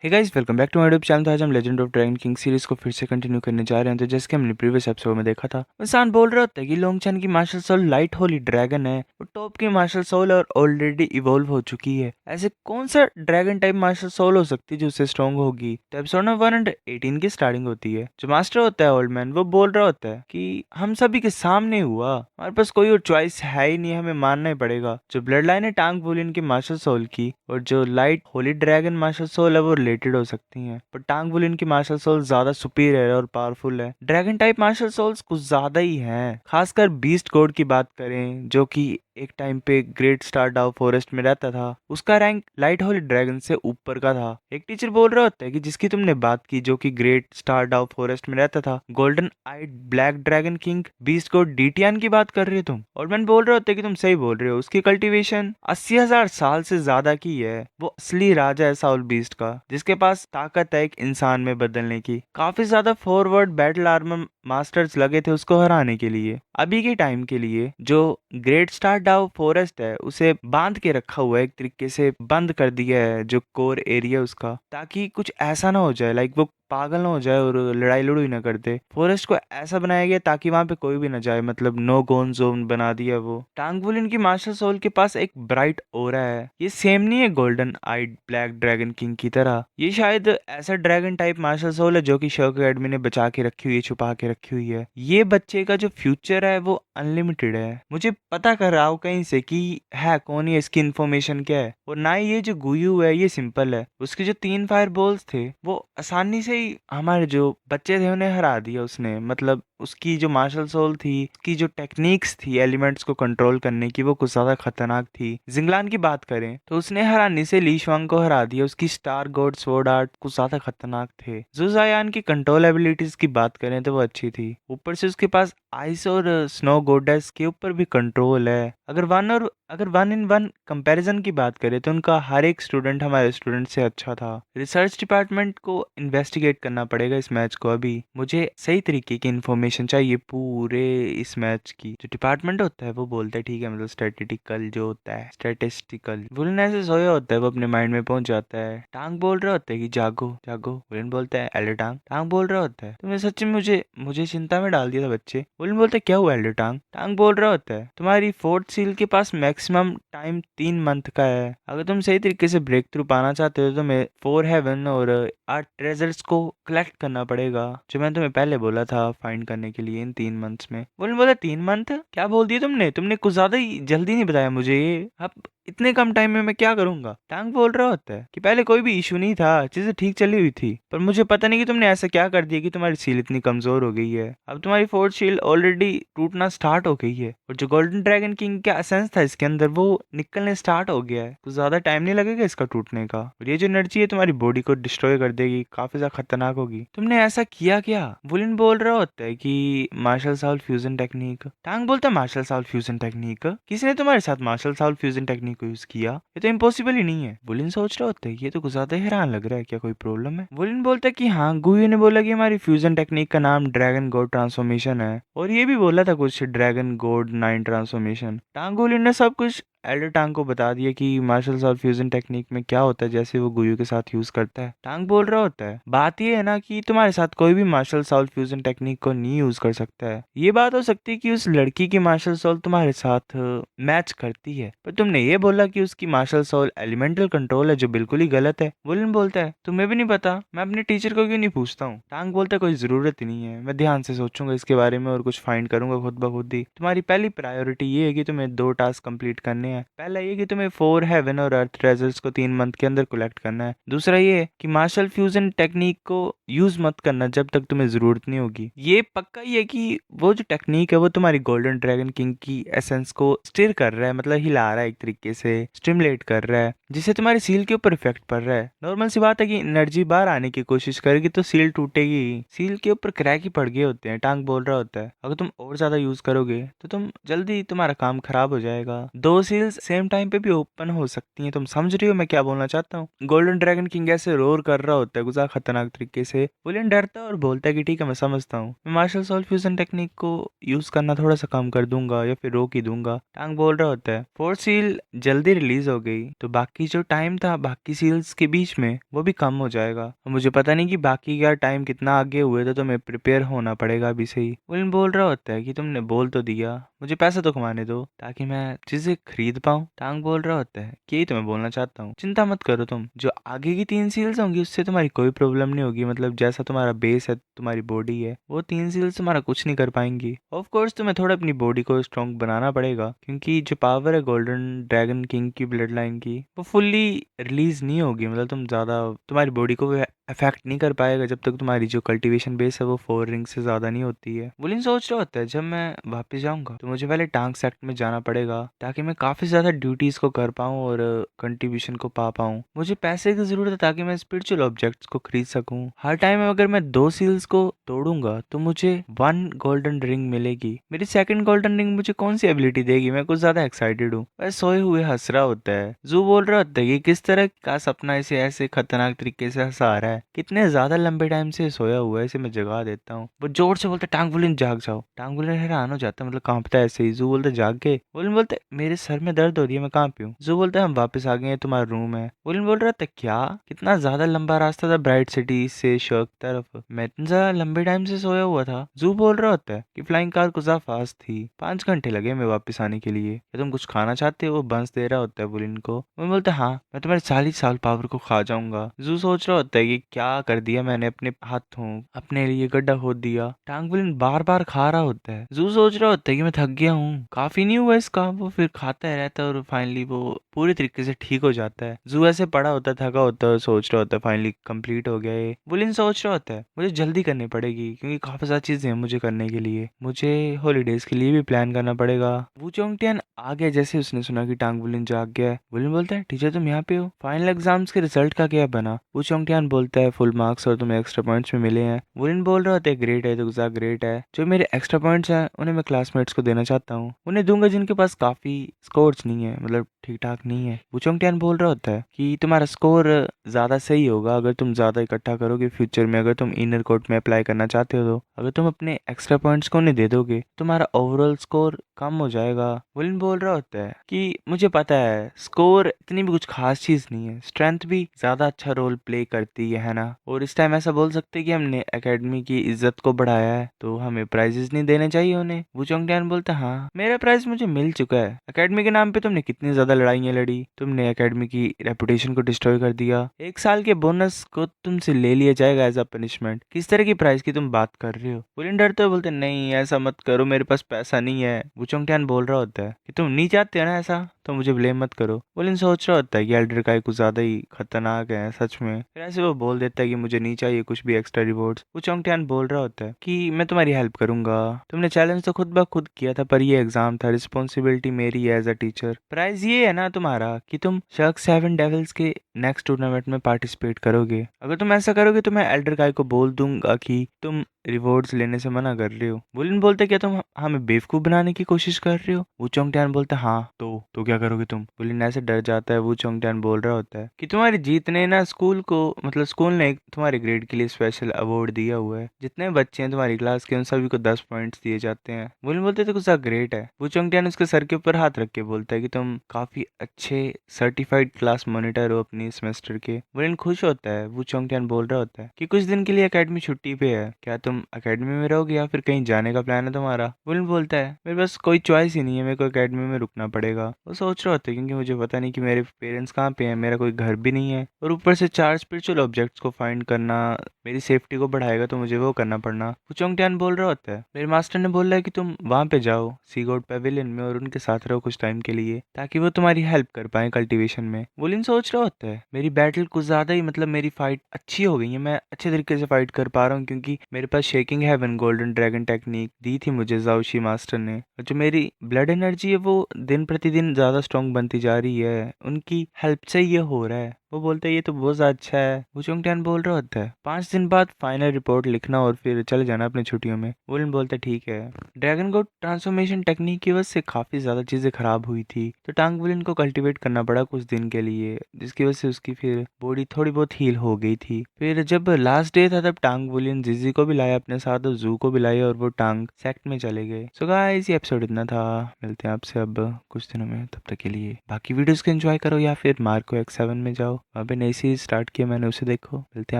Hey guys, welcome back to my YouTube channel. तो आज हम legend of dragon king series को फिर से कंटिन्यू करने जा रहे हैं। तो जैसे कि हमने प्रीवियस एपिसोड में देखा था, इंसान बोल रहा होता है कि लोंगचन की martial soul light holy dragon है, वो टॉप की मार्शल सोल और ऑलरेडी इवॉल्व हो चुकी है। ऐसे कौन सा ड्रैगन टाइप मार्शल सोल हो सकती है जो उससे स्ट्रॉन्ग होगी? तो एपिसोड नंबर 118 की स्टार्टिंग होती है। जो मास्टर होता है ओल्ड मैन, वो बोल रहा होता है कि हम सभी के सामने हुआ, हमारे पास कोई और चॉइस है ही नहीं, हमें मानना ही पड़ेगा। जो ब्लड लाइन है टांग बुलिन की मार्शल सोल की और जो light holy dragon martial soul है वो रिलेटेड हो सकती हैं, पर टांग बुलिन की मार्शल सोल ज्यादा सुपीरियर और पावरफुल है। ड्रैगन टाइप मार्शल सोल्स कुछ ज्यादा ही हैं। खासकर बीस्ट गॉड की बात करें, जो कि एक टाइम पे ग्रेट स्टार डाउ फॉरेस्ट में रहता था, उसका रैंक लाइट होली ड्रैगन से ऊपर का था। एक टीचर बोल रहा होता है कि जिसकी तुमने बात की, जो कि ग्रेट स्टार डाउ फॉरेस्ट में रहता था, golden eyed black dragon king beast god Ditian की बात कर रहे हो तुम? और मैंने बोल रहा होता है कि तुम सही बोल रहे हो, उसकी कल्टीवेशन 80,000 साल से ज्यादा की है। वो असली राजा है साउल बीस्ट का, जिसके पास ताकत है एक इंसान में बदलने की। काफी ज्यादा फॉरवर्ड बैटल आर्मर मास्टर्स लगे थे उसको हराने के लिए। अभी के टाइम के लिए जो ग्रेट स्टार डाउ फॉरेस्ट है उसे बांध के रखा हुआ है, एक तरीके से बंद कर दिया है जो कोर एरिया उसका, ताकि कुछ ऐसा ना हो जाए, लाइक वो पागल ना हो जाए और लड़ाई लड़ाई ना कर दे। फॉरेस्ट को ऐसा बनाया गया ताकि वहां पे कोई भी ना जाए, मतलब नो गोन जोन बना दिया वो। टांगवुलिन की मार्शल सोल के पास एक ब्राइट ओरा है। ये सेम नहीं है golden eyed black dragon king की तरह। ये शायद ऐसा ड्रैगन टाइप मार्शल सोल है जो कि शर्क एकेडमी ने बचा के रखी हुई है, छुपा के रखी हुई है। ये बच्चे का जो फ्यूचर है वो अनलिमिटेड है। मुझे पता कर रहा हूँ कहीं से कि है कौन, ये इसकी इन्फॉर्मेशन क्या है। और ना ही ये जो गुयू है ये सिंपल है, उसके जो 3 फायर बॉल्स थे वो आसानी से ही हमारे जो बच्चे थे उन्हें हरा दिया उसने। मतलब उसकी जो मार्शल सोल थी, उसकी जो टेक्निक्स थी एलिमेंट्स को कंट्रोल करने की, वो कुछ ज्यादा खतरनाक थी। जिंगलान की बात करें तो उसने हराने से ली शुआंग को हरा दिया। उसकी स्टार गॉड स्वॉर्ड आर्ट कुछ ज्यादा खतरनाक थे। जुजायान की कंट्रोल एबिलिटीज की बात करें तो वो अच्छी थी। ऊपर से उसके पास आइस और स्नो गॉडेस के ऊपर भी कंट्रोल है। अगर वन इन वन कंपैरिजन की बात करें तो उनका हर एक स्टूडेंट हमारे स्टूडेंट से अच्छा था। रिसर्च डिपार्टमेंट को इन्वेस्टिगेट करना पड़ेगा इस मैच को। अभी मुझे सही तरीके की इन्फॉर्मेशन चाहिए पूरे इस मैच की। जो डिपार्टमेंट होता है वो बोलता है ठीक है, मतलब स्टैटिस्टिकल जो होता है, स्टैटिस्टिकल। वुलन ऐसे सोया होता है, वो अपने माइंड में पहुंच जाता है। टांग बोल रहा होता है कि जागो जागो। वुलन बोलता है एल्डर टांग। टांग बोल रहा होता है तुमने सच में मुझे मुझे चिंता में डाल दिया था बच्चे। वुलन बोलता है क्या हुआ एल्डर टांग? टांग बोल रहा होता है तुम्हारी फोर्थ सील के पास मैक्सिमम टाइम 3 मंथ का है। अगर तुम सही तरीके से ब्रेक थ्रू पाना चाहते हो तो तुम्हें 4 हेवन और 8 ट्रेजर्स को कलेक्ट करना पड़ेगा, जो मैंने तुम्हें पहले बोला था फाइंड करने के लिए इन 3 मंथ्स में। बोला 3 मंथ क्या बोल दिया तुमने? तुमने कुछ ज्यादा ही जल्दी नहीं बताया मुझे ये। अब इतने कम टाइम में मैं क्या करूंगा? टांग बोल रहा होता है कि पहले कोई भी इशू नहीं था, चीजें ठीक चली हुई थी, पर मुझे पता नहीं कि तुमने ऐसा क्या कर दिया कि तुम्हारी सील इतनी कमजोर हो गई है। अब तुम्हारी फोर्थ शील्ड ऑलरेडी टूटना स्टार्ट हो गई है और जो गोल्डन ड्रैगन किंग का एसेंस था इसके अंदर वो निकलने स्टार्ट हो गया है। कुछ ज्यादा टाइम नहीं लगेगा इसका टूटने का, और ये जो एनर्जी है तुम्हारी बॉडी को डिस्ट्रॉय कर देगी, काफी ज्यादा खतरनाक होगी। तुमने ऐसा किया क्या? वुलिन बोल रहा होता है कि मार्शल साउल फ्यूजन टेक्निक। टांग बोलता है मार्शल साउल फ्यूजन टेक्निक? किसने तुम्हारे साथ मार्शल साउल फ्यूजन टेक्निक को यूज किया? ये तो इम्पॉसिबल ही नहीं है। वुलिन सोच रहा होता है ये तो कुछ ज्यादा हैरान लग रहा है, क्या कोई प्रॉब्लम है? वुलिन बोलता है कि हाँ, गुयू ने बोला कि हमारी फ्यूजन टेक्निक का नाम ड्रैगन गॉड ट्रांसफॉर्मेशन है, और ये भी बोला था कुछ ड्रैगन गॉड 9 ट्रांसफॉर्मेशन। टांग वुलिन ने सब कुछ एल्डर टांग को बता दिया कि मार्शल साउल फ्यूजन टेक्निक में क्या होता है, जैसे वो गुयू के साथ यूज करता है। टांग बोल रहा होता है बात ये है ना कि तुम्हारे साथ कोई भी मार्शल साउल फ्यूजन टेक्निक को नहीं यूज कर सकता है। ये बात हो सकती है कि उस लड़की की मार्शल सोल तुम्हारे साथ मैच करती है, पर तुमने ये बोला कि उसकी मार्शल सोल एलिमेंटल कंट्रोल है, जो बिल्कुल ही गलत है। वुलन बोलता है तुम्हें भी नहीं पता? मैं अपने टीचर को क्यों नहीं पूछता हूँ? टांग बोलता है कोई जरूरत ही नहीं है, मैं ध्यान से सोचूंगा इसके बारे में और कुछ फाइंड करूंगा खुद ब खुद ही। तुम्हारी पहली प्रायोरिटी ये है कि तुम्हें 2 टास्क कंप्लीट करने हैं। पहला ये कि तुम्हें 4 हेवन और अर्थ ट्रेजर्स को 3 मंथ के अंदर कलेक्ट करना है। दूसरा ये कि मार्शल फ्यूजन टेक्निक को यूज मत करना जब तक तुम्हें जरूरत नहीं होगी। ये पक्का ही है कि वो जो टेक्निक है वो तुम्हारी गोल्डन ड्रैगन किंग की एसेंस को स्टिर कर रहा है, मतलब हिला रहा है, एक तरीके से स्टिमुलेट कर रहा है, जिससे तुम्हारी सील के ऊपर इफेक्ट पड़ रहा है। नॉर्मल सी बात है कि एनर्जी बाहर आने की कोशिश करेगी तो सील टूटेगी ही। सील के ऊपर क्रैक ही पड़ गए होते हैं। टांग बोल रहा होता है अगर तुम और ज्यादा यूज करोगे तो तुम जल्दी तुम्हारा काम खराब हो जाएगा। 2 सील सील्स सेम टाइम पे भी ओपन हो सकती हैं। तुम समझ रही हो मैं क्या बोलना चाहता हूँ? गोल्डन ड्रैगन किंग ऐसे रोर कर रहा होता है गुजार खतरनाक तरीके से। वुलियन डरता है और बोलता है कि ठीक है मैं समझता हूँ, मैं मार्शल सोल फ्यूजन टेक्निक को यूज करना थोड़ा सा कम कर दूंगा या फिर रोक ही दूंगा। टांग बोल रहा होता है फोर्थ सील जल्दी रिलीज हो गई तो बाकी जो टाइम था बाकी सील्स के बीच में वो भी कम हो जाएगा। मुझे पता नहीं कि बाकी का टाइम कितना आगे हुए तो तुम्हें प्रिपेयर होना पड़ेगा अभी से ही। विलन बोल रहा होता है कि तुमने बोल तो दिया, मुझे पैसा तो कमाने दो ताकि मैं चीजें खरीद पाऊँ। टांग बोल रहा होता है कि यही तुम्हें बोलना चाहता हूँ, चिंता मत करो, तुम जो आगे की 3 सील्स होंगी उससे तुम्हारी कोई प्रॉब्लम नहीं होगी। मतलब जैसा तुम्हारा बेस है, तुम्हारी बॉडी है, वो 3 सील्स तुम्हारा कुछ नहीं कर पाएंगी। ऑफ कोर्स तुम्हें थोड़ा अपनी बॉडी को स्ट्रॉन्ग बनाना पड़ेगा क्योंकि जो पावर है गोल्डन ड्रैगन किंग की ब्लड लाइन की वो फुल्ली रिलीज नहीं होगी। मतलब तुम ज्यादा तुम्हारी बॉडी को अफेक्ट नहीं कर पाएगा जब तक तुम्हारी जो कल्टीवेशन बेस है वो 4 रिंग से ज्यादा नहीं होती है। वुलिन सोच रहा होता है जब मैं वापस जाऊंगा तो मुझे पहले टांग सेक्ट में जाना पड़ेगा ताकि मैं काफी ज्यादा ड्यूटीज को कर पाऊँ और कंट्रीब्यूशन को पा पाऊँ। मुझे पैसे की जरूरत है ताकि मैं स्पिरिचुअल ऑब्जेक्ट्स को खरीद सकूँ। हर टाइम अगर मैं 2 सील्स को तोड़ूंगा तो मुझे 1 गोल्डन रिंग मिलेगी। मेरी सेकंड गोल्डन रिंग मुझे कौन सी एबिलिटी देगी? मैं कुछ ज्यादा एक्साइटेड हूँ। वह सोए हुए हंस रहा होता है। जू बोल रहा होता है कि किस तरह का सपना इसे ऐसे खतरनाक तरीके से हंसा रहा है, कितने ज्यादा लंबे टाइम से सोया हुआ है, इसे मैं जगा देता हूँ। वो जोर से बोलता है टांग बुलिन जाग जाओ। टांग बुलिन हैरान हो जाता है, मतलब कांपता है ऐसे ही। जू बोलता है जाग गए? बुलिन बोलते मेरे सर में दर्द हो रही है, मैं कहाँ पे हूँ? जू बोलता है हम वापस आ गए हैं, तुम्हारा रूम है। बुलिन बोल रहा था क्या? कितना ज्यादा लंबा रास्ता था ब्राइट सिटी से शर्क तरफ, मैं इतना ज्यादा लंबे टाइम से सोया हुआ था। जू बोल रहा होता है कि फ्लाइंग कार कुछ फास्ट थी, 5 घंटे लगे मैं वापस आने के लिए। क्या तुम कुछ खाना चाहते हो? वो बंस दे रहा होता है बुलिन को। वो बोलता है हाँ, मैं तुम्हारे 40 साल पावर को खा जाऊंगा। जू सोच रहा होता है कि क्या कर दिया मैंने, अपने हाथों अपने लिए गड्ढा खोद दिया। टांग बुलिन बार बार खा रहा होता है। जू सोच रहा होता है कि मैं थक गया हूँ, काफी नहीं हुआ इसका। वो फिर खाता है रहता है और फाइनली वो पूरी तरीके से ठीक हो जाता है। जू ऐसे पड़ा होता है, थका होता है, सोच रहा होता है फाइनली कंप्लीट हो गया ये। बुलिन सोच रहा होता है मुझे जल्दी करनी पड़ेगी क्योंकि काफी सारी चीजें हैं मुझे करने के लिए, मुझे हॉलीडेज के लिए भी प्लान करना पड़ेगा। वू चोंगटियन आ गया जैसे उसने सुना कि टांग बुलिन जाग गया है। बुलिन बोलता है टीचर तुम यहाँ पे हो, फाइनल एग्जाम्स के रिजल्ट का क्या बना? वू चोंगटियन बोलता है फुल मार्क्स और तुम्हें एक्स्ट्रा पॉइंट्स में मिले हैं। बुलिन बोल रहा होता है ग्रेट है, तो गुजार ग्रेट है। जो मेरे एक्स्ट्रा पॉइंट्स हैं उन्हें मैं क्लासमेट्स को देना चाहता हूँ, उन्हें दूंगा जिनके पास काफी स्कोर्स नहीं है, मतलब ठीक ठाक नहीं है। वू चोंगटियन बोल रहा होता है कि तुम्हारा स्कोर ज्यादा सही होगा अगर तुम ज्यादा इकट्ठा करोगे फ्यूचर में, अगर तुम इनर कोर्ट में अप्लाई करना चाहते हो तो। अगर तुम अपने एक्स्ट्रा पॉइंट्स को उन्हें दे दोगे तुम्हारा ओवरऑल स्कोर कम हो जाएगा। विलन बोल रहा होता है कि मुझे पता है स्कोर इतनी भी कुछ खास चीज नहीं है, स्ट्रेंथ भी ज्यादा अच्छा रोल प्ले करती है ना। और इस टाइम ऐसा बोल सकते हैं कि हमने एकेडमी की इज्जत को बढ़ाया है तो हमें प्राइजेस नहीं देने चाहिए उन्हें। वू चोंगटियन बोलता है हाँ मेरा प्राइज मुझे मिल चुका है, एकेडमी के नाम पे तुमने कितनी ज्यादा लड़ाइयाँ लड़ी, तुमने एकेडमी की रेपुटेशन को डिस्ट्रॉय कर दिया, 1 साल के बोनस को तुमसे ले लिया जाएगा एज अ पनिशमेंट। किस तरह की प्राइस की तुम बात कर रहे हो? विलन डरते हुए बोलते नहीं ऐसा मत करो, मेरे पास पैसा नहीं है। वू चोंगटियन बोल रहा होता है कि तुम नहीं चाहते हो ना ऐसा तो मुझे ब्लेम मत करो। विलन सोच रहा होता है कि एल्डर काई कुछ ज्यादा ही खतरनाक है सच में, फिर ऐसे वो बोल देता है कि मुझे नहीं चाहिए कुछ भी एक्स्ट्रा रिवॉर्ड्स। वू चोंगटियन बोल रहा होता है कि मैं तुम्हारी हेल्प करूंगा, तुमने चैलेंज तो खुद ब खुद किया था पर ये एग्जाम था, रिस्पॉन्सिबिलिटी मेरी है एज अ टीचर। प्राइज ये है ना तुम्हारा कि तुम शर्क 7 डेविल्स के नेक्स्ट टूर्नामेंट में पार्टिसिपेट करोगे। अगर तुम ऐसा करोगे तो मैं एल्डर काई को बोल दूंगा कि तुम रिवॉर्ड्स लेने से मना कर रहे हो। बुलिन बोलते क्या तुम हमें बेवकूफ बनाने की कोशिश कर रहे हो? वू चोंगटियन बोलता हाँ तो क्या करोगे तुम? बुलिन ऐसे डर जाता है। वू चोंगटियन बोल रहा होता है कि तुम्हारी जीत ने ना स्कूल को, मतलब स्कूल ने तुम्हारे ग्रेड के लिए स्पेशल अवार्ड दिया हुआ है, जितने बच्चे हैं तुम्हारी क्लास के उन सभी को 10 पॉइंट्स दिए जाते हैं। बुलिन बोलते तो कुछ ग्रेट है। वू चोंगटियन उसके सर के ऊपर हाथ रख के बोलता है कि तुम काफी अच्छे सर्टिफाइड क्लास मॉनिटर हो अपनी सेमेस्टर के। बुलिन खुश होता है। वू चोंगटियन बोल रहा होता है कि कुछ दिन के लिए एकेडमी छुट्टी पे है, क्या तुम एकेडमी में रहोगे या फिर कहीं जाने का प्लान है तुम्हारा? बुलिन बोलता है मेरे पास कोई चॉइस ही नहीं है, मेरे को एकेडमी में रुकना पड़ेगा। वो सोच रहा होता है क्योंकि मुझे पता नहीं कि मेरे पेरेंट्स कहाँ पे हैं, मेरा कोई घर भी नहीं है और ऊपर से 4 स्पिरिचुअल ऑब्जेक्ट्स को फाइंड करना मेरी सेफ्टी को बढ़ाएगा तो मुझे वो करना पड़ना। वो चोंगटियन बोल रहा होता है मेरे मास्टर ने बोला है कि तुम वहां पे जाओ सी गॉड पेविलियन में और उनके साथ रहो कुछ टाइम के लिए ताकि वो तुम्हारी हेल्प कर पाए कल्टीवेशन में। वुलिन सोच रहा होता है मेरी बैटल कुछ ज्यादा ही, मतलब मेरी फाइट अच्छी हो गई है, मैं अच्छे तरीके से फाइट कर पा रहा हूँ क्योंकि मेरे पास shaking heaven golden dragon technique दी थी मुझे जाओशी मास्टर ने। और जो मेरी ब्लड एनर्जी है वो दिन प्रतिदिन ज्यादा स्ट्रांग बनती जा रही है, उनकी हेल्प से ये हो रहा है। वो बोलता है ये तो बहुत अच्छा है। वुचुंग टैन बोल रहा होता है 5 दिन बाद फाइनल रिपोर्ट लिखना और फिर चले जाना अपनी छुट्टियों में। वुलन बोलता है ठीक है। ड्रैगन को ट्रांसफॉर्मेशन टेक्निक की वजह से काफी ज्यादा चीजें खराब हुई थी, तो टांग वुलन को कल्टीवेट करना पड़ा कुछ दिन के लिए, जिसकी वजह से उसकी फिर बॉडी थोड़ी बहुत हील हो गई थी। फिर जब लास्ट डे था तब टांग वुलियन जिजी को भी लाया अपने साथ और जू को भी लाया और वो टांग सेक्ट में चले गए। सो गाइस ये एपिसोड इतना था। मिलते हैं आपसे अब कुछ दिनों में, तब तक के लिए बाकी वीडियोस को एंजॉय करो या फिर मार्को X7 में जाओ, वहाँ पे नई सीरीज स्टार्ट की है मैंने, उसे देखो। मिलते हैं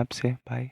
आपसे, बाय।